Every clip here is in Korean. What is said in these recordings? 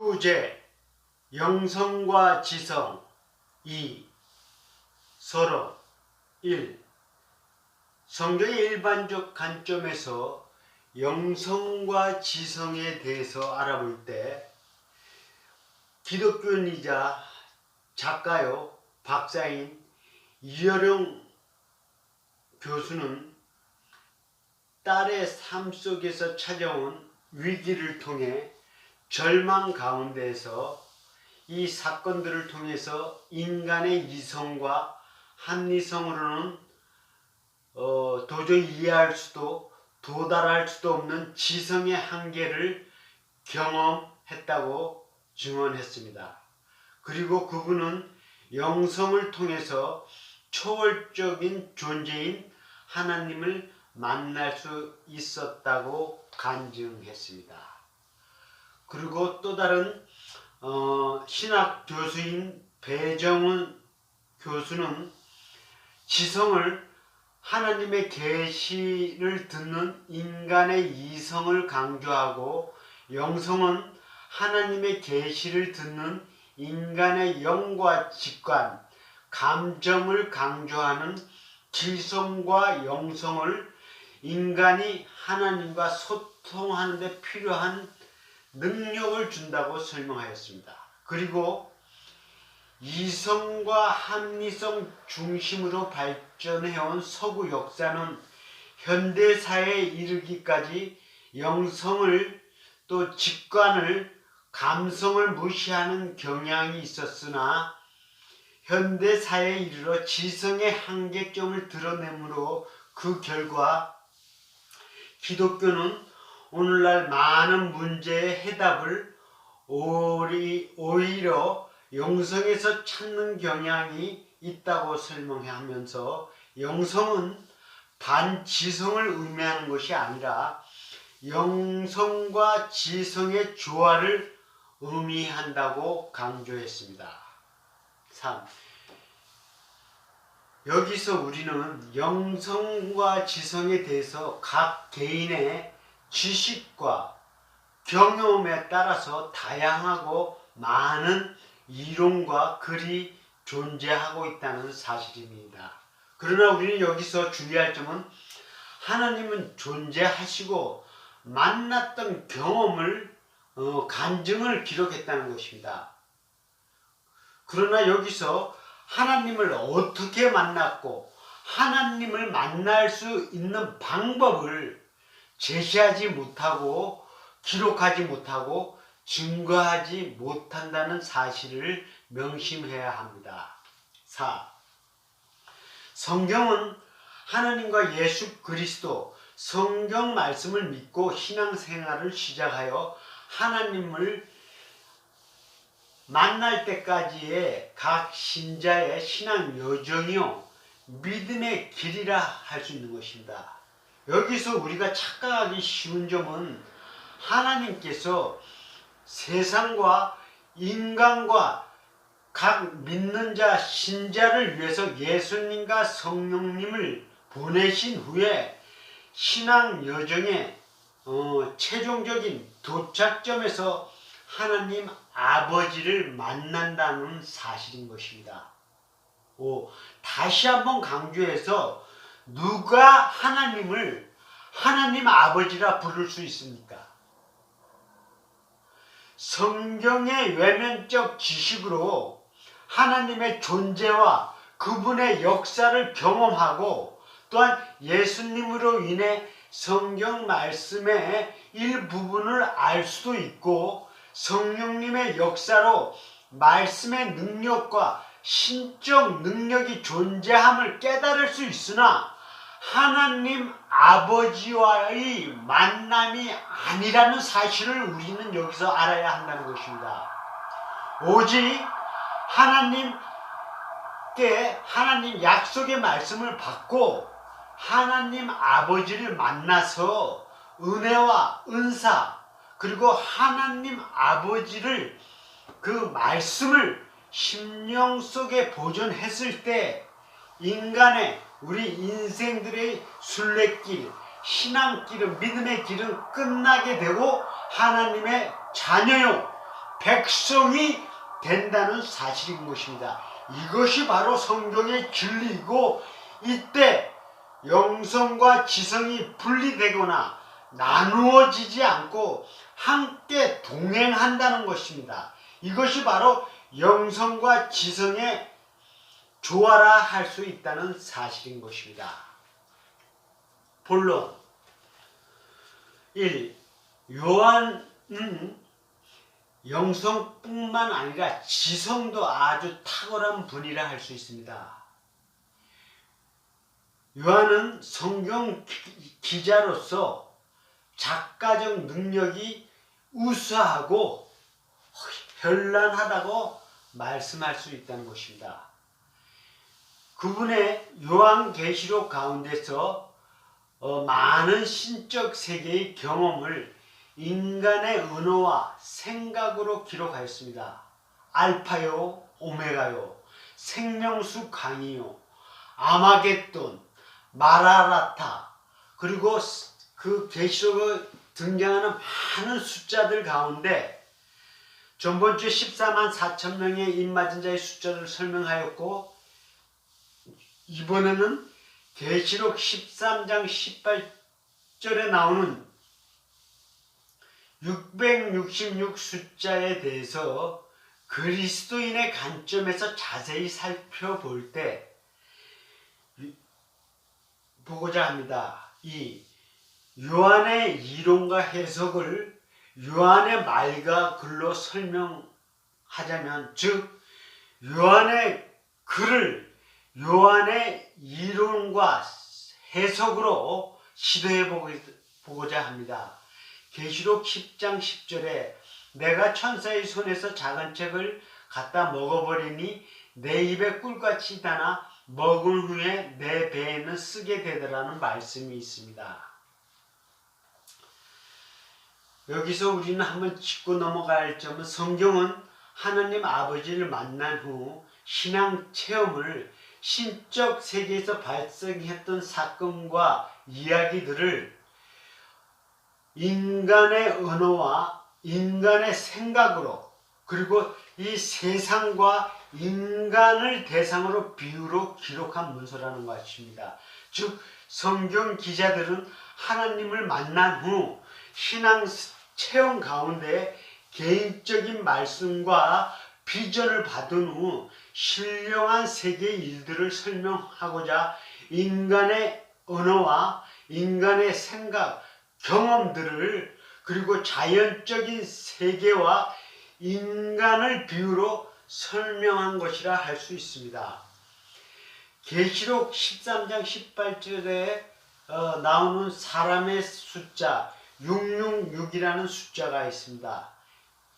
19제 영성과 지성 2 서론 1. 성경의 일반적 관점에서 영성과 지성에 대해서 알아볼 때 기독교인이자 작가요 박사인 이어령 교수는 딸의 삶 속에서 찾아온 위기를 통해 절망 가운데에서 이 사건들을 통해서 인간의 이성과 합리성으로는 도저히 이해할 수도 도달할 수도 없는 지성의 한계를 경험했다고 증언했습니다. 그리고 그분은 영성을 통해서 초월적인 존재인 하나님을 만날 수 있었다고 간증했습니다. 그리고 또 다른 신학 교수인 배정훈 교수는 지성을 하나님의 계시를 듣는 인간의 이성을 강조하고 영성은 하나님의 계시를 듣는 인간의 영과 직관, 감정을 강조하는 지성과 영성을 인간이 하나님과 소통하는 데 필요한 능력을 준다고 설명하였습니다. 그리고 이성과 합리성 중심으로 발전해온 서구 역사는 현대사회에 이르기까지 영성을 또 직관을 감성을 무시하는 경향이 있었으나 현대사회에 이르러 지성의 한계점을 드러내므로 그 결과 기독교는 오늘날 많은 문제의 해답을 오히려 영성에서 찾는 경향이 있다고 설명하면서 영성은 반지성을 의미하는 것이 아니라 영성과 지성의 조화를 의미한다고 강조했습니다. 3. 여기서 우리는 영성과 지성에 대해서 각 개인의 지식과 경험에 따라서 다양하고 많은 이론과 글이 존재하고 있다는 사실입니다. 그러나 우리는 여기서 주의할 점은 하나님은 존재하시고 만났던 경험을 간증을 기록했다는 것입니다. 그러나 여기서 하나님을 어떻게 만났고 하나님을 만날 수 있는 방법을 제시하지 못하고 기록하지 못하고 증거하지 못한다는 사실을 명심해야 합니다. 4. 성경은 하나님과 예수 그리스도 성경 말씀을 믿고 신앙생활을 시작하여 하나님을 만날 때까지의 각 신자의 신앙 여정이요 믿음의 길이라 할 수 있는 것입니다. 여기서 우리가 착각하기 쉬운 점은 하나님께서 세상과 인간과 각 믿는 자, 신자를 위해서 예수님과 성령님을 보내신 후에 신앙 여정의 최종적인 도착점에서 하나님 아버지를 만난다는 사실인 것입니다. 다시 한번 강조해서 누가 하나님을 하나님 아버지라 부를 수 있습니까? 성경의 외면적 지식으로 하나님의 존재와 그분의 역사를 경험하고 또한 예수님으로 인해 성경 말씀의 일부분을 알 수도 있고 성령님의 역사로 말씀의 능력과 신적 능력이 존재함을 깨달을 수 있으나 하나님 아버지와의 만남이 아니라는 사실을 우리는 여기서 알아야 한다는 것입니다. 오직 하나님 약속의 말씀을 받고 하나님 아버지를 만나서 은혜와 은사 그리고 하나님 아버지를 그 말씀을 심령 속에 보존했을 때 인간의 우리 인생들의 순례길, 신앙길은 믿음의 길은 끝나게 되고 하나님의 자녀요 백성이 된다는 사실인 것입니다. 이것이 바로 성경의 진리이고, 이때 영성과 지성이 분리되거나 나누어지지 않고 함께 동행한다는 것입니다. 이것이 바로 영성과 지성의 조화라 할 수 있다는 사실인 것입니다. 본론 1. 요한은 영성뿐만 아니라 지성도 아주 탁월한 분이라 할 수 있습니다. 요한은 성경 기자로서 작가적 능력이 우수하고 현란하다고 말씀할 수 있다는 것입니다. 그분의 요한계시록 가운데서 많은 신적 세계의 경험을 인간의 언어와 생각으로 기록하였습니다. 알파요, 오메가요, 생명수 강이요, 아마겟돈, 마라라타, 그리고 그 계시록에 등장하는 많은 숫자들 가운데 전번주에 14만 4천 명의 입맞은 자의 숫자를 설명하였고, 이번에는 계시록 13장 18절에 나오는 666 숫자에 대해서 그리스도인의 관점에서 자세히 살펴볼 때 보고자 합니다. 이 요한의 이론과 해석을 요한의 말과 글로 설명하자면, 즉 요한의 글을 요한의 이론과 해석으로 시도해 보고자 합니다. 계시록 10장 10절에 내가 천사의 손에서 작은 책을 갖다 먹어버리니 내 입에 꿀같이 다나 먹은 후에 내 배에는 쓰게 되더라는 말씀이 있습니다. 여기서 우리는 한번 짚고 넘어갈 점은, 성경은 하나님 아버지를 만난 후 신앙 체험을 신적 세계에서 발생했던 사건과 이야기들을 인간의 언어와 인간의 생각으로, 그리고 이 세상과 인간을 대상으로 비유로 기록한 문서라는 것입니다. 즉 성경 기자들은 하나님을 만난 후 신앙 체험 가운데 개인적인 말씀과 비전을 받은 후 신령한 세계의 일들을 설명하고자 인간의 언어와 인간의 생각, 경험들을, 그리고 자연적인 세계와 인간을 비유로 설명한 것이라 할 수 있습니다. 계시록 13장 18절에 나오는 사람의 숫자 666이라는 숫자가 있습니다.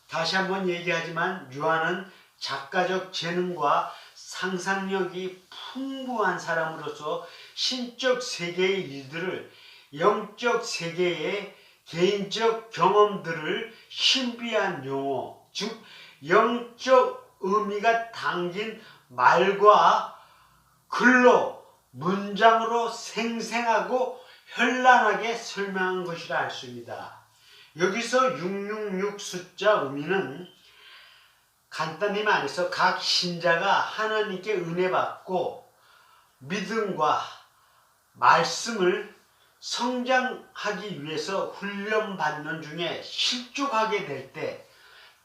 다시 한번 얘기하지만 요한은 작가적 재능과 상상력이 풍부한 사람으로서 신적 세계의 일들을 영적 세계의 개인적 경험들을 신비한 용어, 즉 영적 의미가 담긴 말과 글로, 문장으로 생생하고 현란하게 설명한 것이라 할 수 있습니다. 여기서 666 숫자 의미는 간단히 말해서 각 신자가 하나님께 은혜 받고 믿음과 말씀을 성장하기 위해서 훈련받는 중에 실족하게 될 때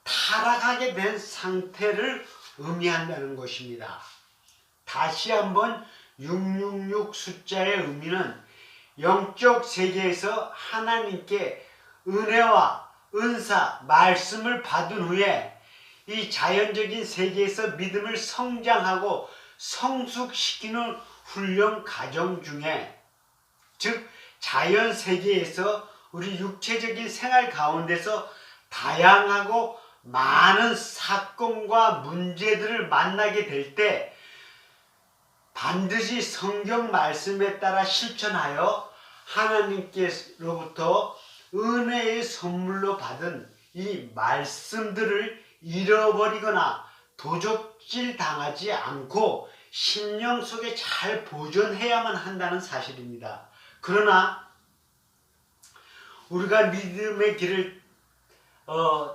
타락하게 된 상태를 의미한다는 것입니다. 다시 한번 666 숫자의 의미는 영적 세계에서 하나님께 은혜와 은사, 말씀을 받은 후에 이 자연적인 세계에서 믿음을 성장하고 성숙시키는 훈련 과정 중에, 즉 자연 세계에서 우리 육체적인 생활 가운데서 다양하고 많은 사건과 문제들을 만나게 될 때 반드시 성경 말씀에 따라 실천하여 하나님께로부터 은혜의 선물로 받은 이 말씀들을 잃어버리거나 도적질 당하지 않고 심령 속에 잘 보존해야만 한다는 사실입니다. 그러나 우리가 믿음의 길을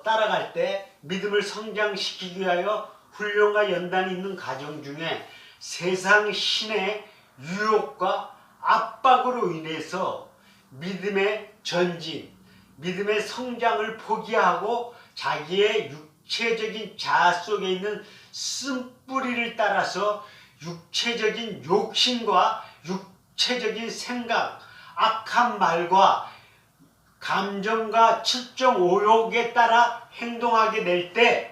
따라갈 때 믿음을 성장시키기 위하여 훈련과 연단이 있는 가정 중에 세상 신의 유혹과 압박으로 인해서 믿음의 전진, 믿음의 성장을 포기하고 자기의 육체적인 자아 속에 있는 쓴뿌리를 따라서 육체적인 욕심과 육체적인 생각, 악한 말과 감정과 칠정 오욕에 따라 행동하게 될 때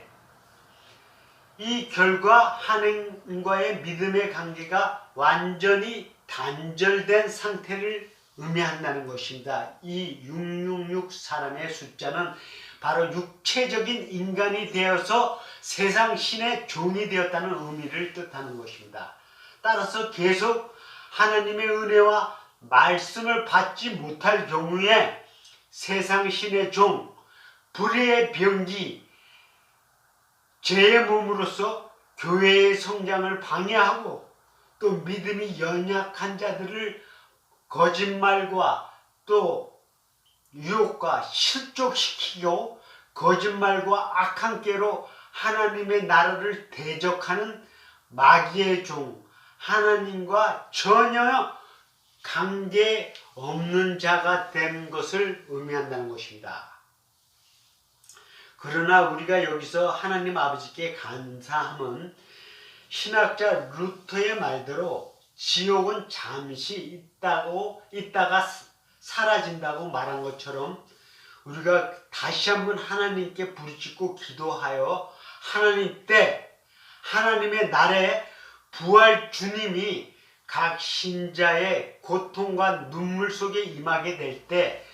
이 결과 하나님과의 믿음의 관계가 완전히 단절된 상태를 의미한다는 것입니다. 이 666 사람의 숫자는 바로 육체적인 인간이 되어서 세상 신의 종이 되었다는 의미를 뜻하는 것입니다. 따라서 계속 하나님의 은혜와 말씀을 받지 못할 경우에 세상 신의 종, 불의의 병기, 죄의 몸으로서 교회의 성장을 방해하고 또 믿음이 연약한 자들을 거짓말과 또 유혹과 실족시키고 거짓말과 악한 꾀로 하나님의 나라를 대적하는 마귀의 종, 하나님과 전혀 관계 없는 자가 된 것을 의미한다는 것입니다. 그러나 우리가 여기서 하나님 아버지께 감사함은 신학자 루터의 말대로 지옥은 잠시 있다가 사라진다고 말한 것처럼 우리가 다시 한번 하나님께 부르짖고 기도하여 하나님 때 하나님의 날에 부활 주님이 각 신자의 고통과 눈물 속에 임하게 될 때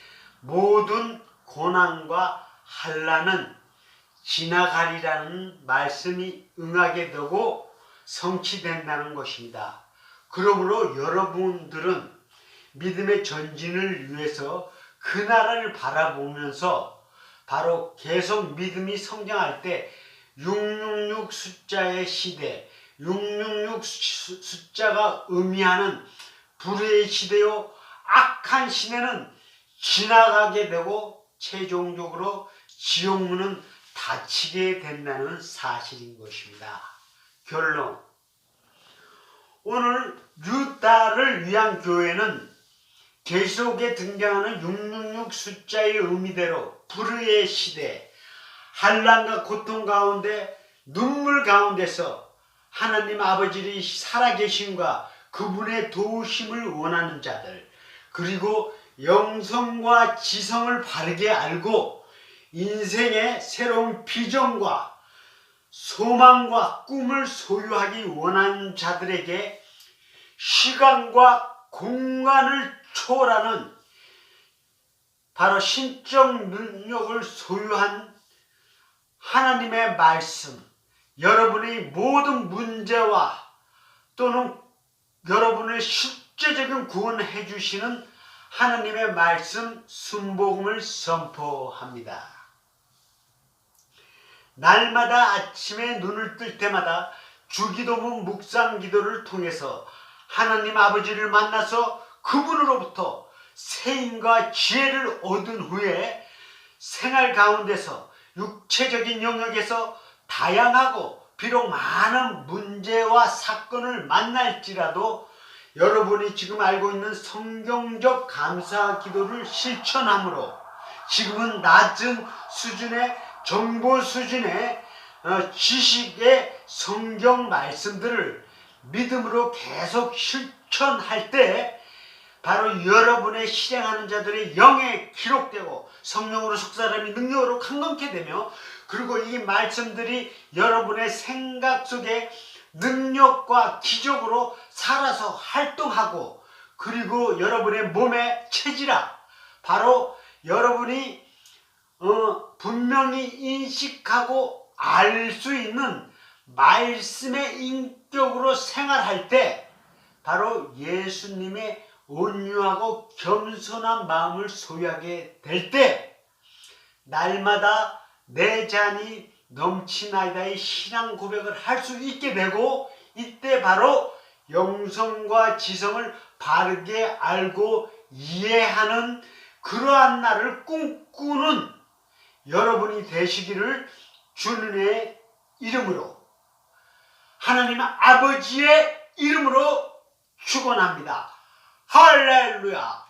모든 고난과 환난은 지나가리라는 말씀이 응하게 되고 성취된다는 것입니다. 그러므로 여러분들은 믿음의 전진을 위해서 그 나라를 바라보면서 바로 계속 믿음이 성장할 때 666 숫자의 시대, 666 숫자가 의미하는 불의의 시대요 악한 시대는 지나가게 되고 최종적으로 지옥문은 닫히게 된다는 사실인 것입니다. 결론. 오늘 유다를 위한 교회는 계시록에 등장하는 666 숫자의 의미대로 불의의 시대, 환난과 고통 가운데 눈물 가운데서 하나님 아버지의 살아계심과 그분의 도우심을 원하는 자들, 그리고 영성과 지성을 바르게 알고 인생의 새로운 비전과 소망과 꿈을 소유하기 원하는 자들에게 시간과 공간을 초월하는 바로 신적 능력을 소유한 하나님의 말씀, 여러분의 모든 문제와 또는 여러분을 실제적인 구원해 주시는 하나님의 말씀 순복음을 선포합니다. 날마다 아침에 눈을 뜰 때마다 주기도문 묵상 기도를 통해서 하나님 아버지를 만나서 그분으로부터 세임과 지혜를 얻은 후에 생활 가운데서 육체적인 영역에서 다양하고 비록 많은 문제와 사건을 만날지라도 여러분이 지금 알고 있는 성경적 감사 기도를 실천함으로 지금은 낮은 수준의 정보 수준의 지식의 성경 말씀들을 믿음으로 계속 실천할 때 바로 여러분의 실행하는 자들의 영에 기록되고 성령으로 속사람이 능력으로 강건케 되며 그리고 이 말씀들이 여러분의 생각 속에 능력과 기적으로 살아서 활동하고 그리고 여러분의 몸의 체질화 바로 여러분이 분명히 인식하고 알 수 있는 말씀의 인격으로 생활할 때 바로 예수님의 온유하고 겸손한 마음을 소유하게 될 때 날마다 내 잔이 넘치나이다의 신앙 고백을 할 수 있게 되고 이때 바로 영성과 지성을 바르게 알고 이해하는 그러한 날을 꿈꾸는 여러분이 되시기를 주님의 이름으로 하나님 아버지의 이름으로 축원합니다. 할렐루야.